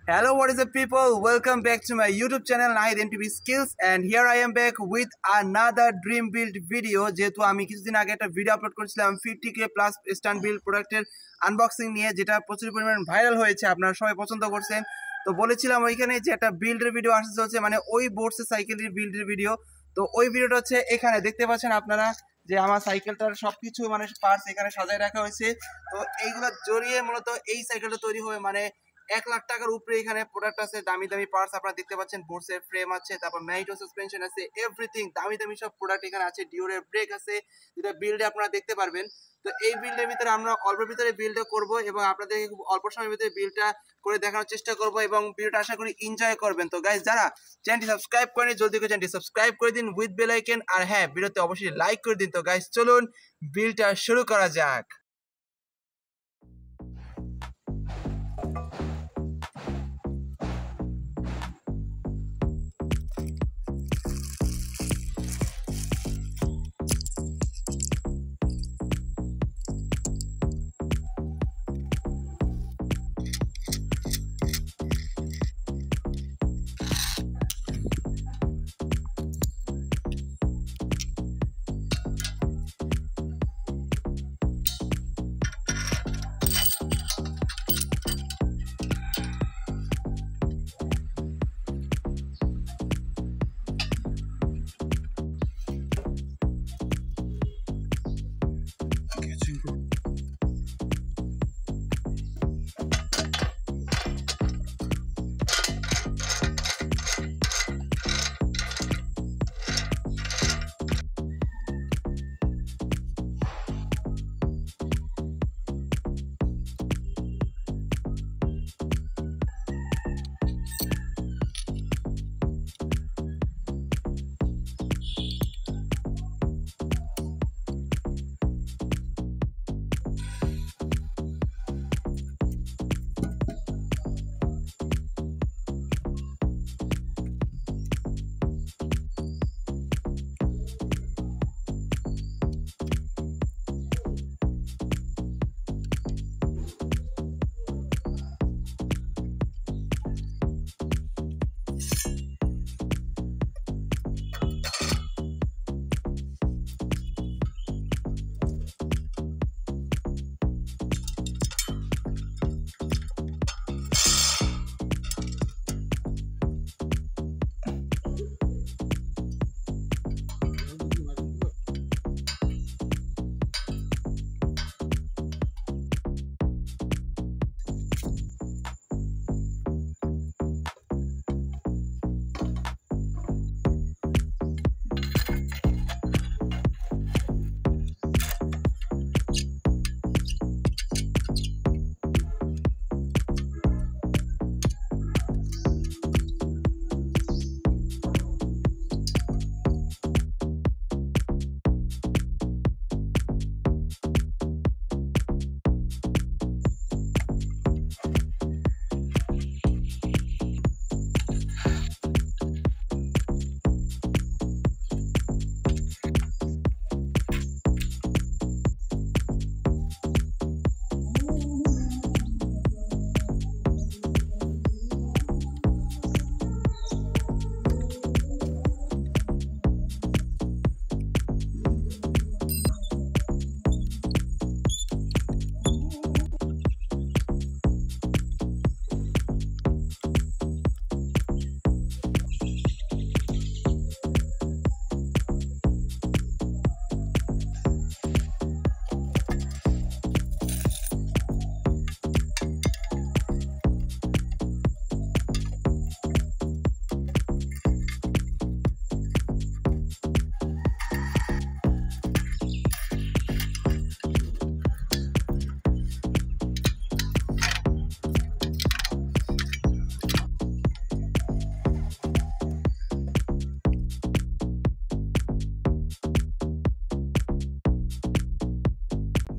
Hello, what is up, people? Welcome back to my YouTube channel Nahid MTV Skills, and here I am back with another dream build video. যেহেতু আমি কিছুদিন আগে একটা video upload করেছিলাম 50k plus stand build প্রোডাক্টের unboxing নিয়ে, যেটা প্রচুর পরিমাণ ভাইরাল হয়েছে, আপনারা সবাই পছন্দ করছেন। তো বলেছিলাম ওইখানে যে একটা বিল্ডের ভিডিও আসতে চলছে, মানে ওই বোর্ডসের সাইকেলের বিল্ডের ভিডিও। তো ওই ভিডিওটা হচ্ছে এখানে দেখতে পাচ্ছেন আপনারা, যে আমার সাইকেলটার সবকিছু মানে পার্টস এখানে সাজায় রাখা হয়েছে। তো এইগুলো জড়িয়ে মূলত এই সাইকেলটা তৈরি হবে, মানে 1 লাখ টাকার উপরে এখানে প্রোডাক্ট আছে, দামি দামি পার্টস আপনারা দেখতে পাচ্ছেন, বোর্ডসের ফ্রেম আছে, তারপর ম্যাগনেটো সাসপেনশন আছে, এভরিথিং দামি দামি সব প্রোডাক্ট এখানে আছে। ডিওরের ব্রেক আছে, যেটা বিল্ডে আপনারা দেখতে পারবেন। তো এই বিল্ডের ভিতরে আমরা অল্প ভিতরে বিল্ডটা করব এবং আপনাদের খুব অল্প সময়ের ভিতরে বিল্ডটা করে দেখানোর চেষ্টা করব এবং ভিডিওটা আশা করি এনজয় করবেন। তো গাইস, যারা চ্যানেলটি সাবস্ক্রাইব করেন জলদি করে চ্যানেলটি সাবস্ক্রাইব করে দিন উইথ বেল আইকন, আর হ্যাঁ, ভিডিওতে অবশ্যই লাইক করে দিন। তো গাইস, চলুন বিল্ডটা শুরু করা যাক।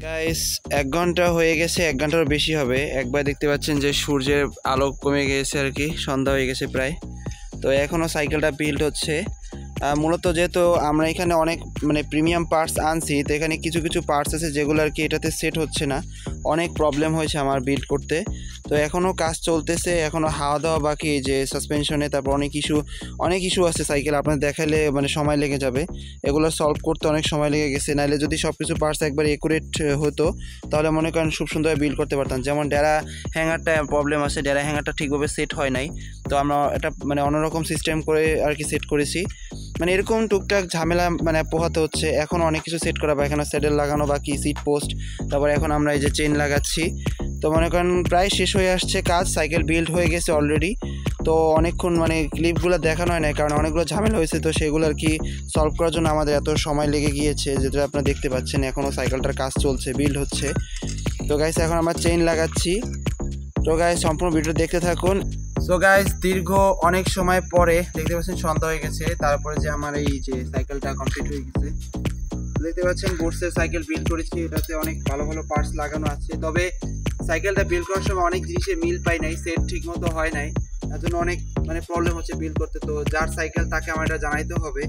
গাইস, 1 ঘন্টা হয়ে গেছে, 1 ঘন্টারও বেশি হবে। একবার দেখতে পাচ্ছেন যে সূর্যের আলো কমে গেছে আর কি, সন্ধ্যা হয়ে গেছে প্রায়। তো এখনও সাইকেলটা বিল্ড হচ্ছে। মূলত যেহেতু আমরা এখানে অনেক মানে প্রিমিয়াম পার্টস আনছি, তো এখানে কিছু কিছু পার্টস আছে যেগুলো আর কি এটাতে সেট হচ্ছে না, অনেক প্রবলেম হয়েছে আমার বিল্ড করতে। তো এখনও কাজ চলতেছে, এখনও হাওয়া দেওয়া বাকি যে সাসপেনশনে, তারপর অনেক ইস্যু আছে সাইকেল, আপনার দেখালে মানে সময় লেগে যাবে, এগুলো সলভ করতে অনেক সময় লেগে গেছে। নাহলে যদি সব কিছু পার্টস একবার একুরেট হতো তাহলে মনে করেন খুব সুন্দরভাবে বিল্ড করতে পারতাম। যেমন ডেরা হ্যাঙ্গারটা প্রবলেম আছে, ডেরা হ্যাঙ্গারটা ঠিকভাবে সেট হয় নাই, তো আমরা এটা মানে অন্যরকম সিস্টেম করে আর কি সেট করেছি। মানে এরকম টুকটাক ঝামেলা মানে পোহাতে হচ্ছে। এখন অনেক কিছু সেট করা বা এখানে স্যাডেল লাগানো বাকি, সিট পোস্ট, তারপর এখন আমরা এই যে চেইন লাগাচ্ছি। তো মনে করেন প্রায় শেষ হয়ে আসছে কাজ, সাইকেল বিল্ড হয়ে গেছে অলরেডি। তো অনেকক্ষণ মানে ক্লিপগুলো দেখানো হয় না কারণ অনেকগুলো ঝামেলা হয়েছে, তো সেগুলো আর কি সলভ করার জন্য আমাদের এত সময় লেগে গিয়েছে, যেটা আপনারা দেখতে পাচ্ছেন। এখনও সাইকেলটার কাজ চলছে, বিল্ড হচ্ছে। তো গাইস এখন আমরা চেইন লাগাচ্ছি। তো গাইস সম্পূর্ণ ভিডিও দেখতে থাকুন। সো গাইস দীর্ঘ অনেক সময় পরে দেখতে পাচ্ছেন সন্ধ্যা হয়ে গেছে, তারপরে যে আমার এই যে সাইকেলটা কমপ্লিট হয়ে গেছে। দেখতে পাচ্ছেন বোর্ডসের সাইকেল বিল্ড করেছি, এটাতে অনেক ভালো ভালো পার্টস লাগানো আছে। তবে সাইকেলটা বিল্ড করার সময় অনেক জিনিসে মিল পাই নাই, সেট ঠিক মতো হয় নাই, তার জন্য অনেক মানে প্রবলেম হচ্ছে বিল্ড করতে। তো যার সাইকেল তাকে আমার এটা জানাইতে হবে,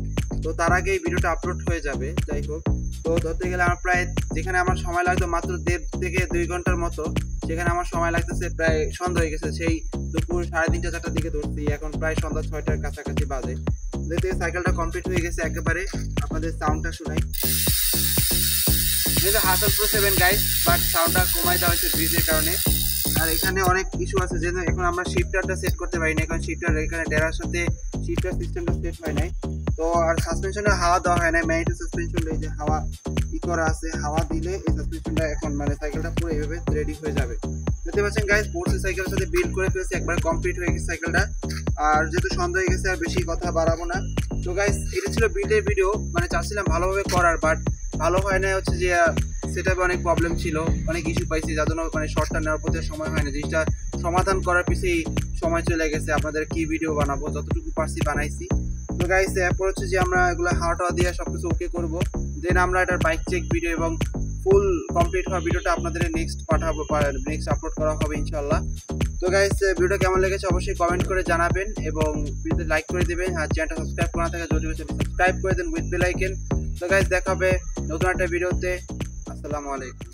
তো তার আগে এই ভিডিওটা আপলোড হয়ে যাবে। যাই হোক, তো ধরতে গেলে আমার প্রায় যেখানে আমার সময় লাগতো মাত্র 1.5 থেকে 2 ঘন্টার মতো, সেখানে আমার সময় লাগতেছে প্রায় সন্ধ্যা হয়ে গেছে। সেই দুপুর 3:30 4টার দিকে ধরছি, এখন প্রায় সন্ধ্যা 6টার কাছাকাছি বাজে। দেখতে সাইকেলটা কমপ্লিট হয়ে গেছে একেবারে। আপনাদের সাউন্ডটা শোনাই, যেহেতু হাসাল প্রো 7 গাইস, বাট সাউন্ডটা কমাই দেওয়া হয়েছে ব্রিজের কারণে। আর এখানে অনেক ইস্যু আছে, যেহেতু এখন আমরা শিফটারটা সেট করতে পারি না, এখন শিফটার এখানে ডেরার সাথে শিফটার সিস্টেমটা সেট হয় নাই। তো আর সাসপেনশনে হাওয়া দেওয়া হয় না, ম্যাগনেটিক সাসপেনশন, এই যে হাওয়া ই করা আছে, হাওয়া দিলে এই সাসপেনশনটা এখন মানে সাইকেলটা পুরো এইভাবে রেডি হয়ে যাবে। দেখতে পাচ্ছেন গাইস বোর্ডসের সাইকেলের সাথে বিল্ড করে ফেলেছি, একবার কমপ্লিট হয়ে গেছে সাইকেলটা। আর যেহেতু সন্ধ্যা হয়ে গেছে আর বেশি কথা বাড়াবো না। তো গাইস এটা ছিল বিল্ডের ভিডিও, মানে চাচ্ছিলাম ভালোভাবে করার, বাট ভালো হয় না, হচ্ছে যে সেটাপে অনেক প্রবলেম ছিল, অনেক ইস্যু পাইছি, যার জন্য মানে শর্টটা নেওয়ার পথে সময় হয় না। জিনিসটা সমাধান করার পিছিয়েই সময় চলে গেছে। আপনাদের কি ভিডিও বানাবো, যতটুকু পারছি বানাইছি। তো গাইস এরপর হচ্ছে যে আমরা এগুলো হাওয়া দিয়ে সবকিছু ওকে করবো, দেন আমরা এটার বাইক চেক ভিডিও এবং ফুল কমপ্লিট হওয়া ভিডিওটা আপনাদের নেক্সট পাঠাবো, নেক্সট আপলোড করা হবে ইনশাল্লাহ। তো গাইস ভিডিওটা কেমন লেগেছে অবশ্যই কমেন্ট করে জানাবেন এবং ভিডিওতে লাইক করে দেবেন। আর চ্যানেলটা সাবস্ক্রাইব করা থাকে যদি সাবস্ক্রাইব করে দেন উইথ বেল আইকন। তো গাইস দেখা হবে নতুন একটা ভিডিওতে। আসসালামু আলাইকুম।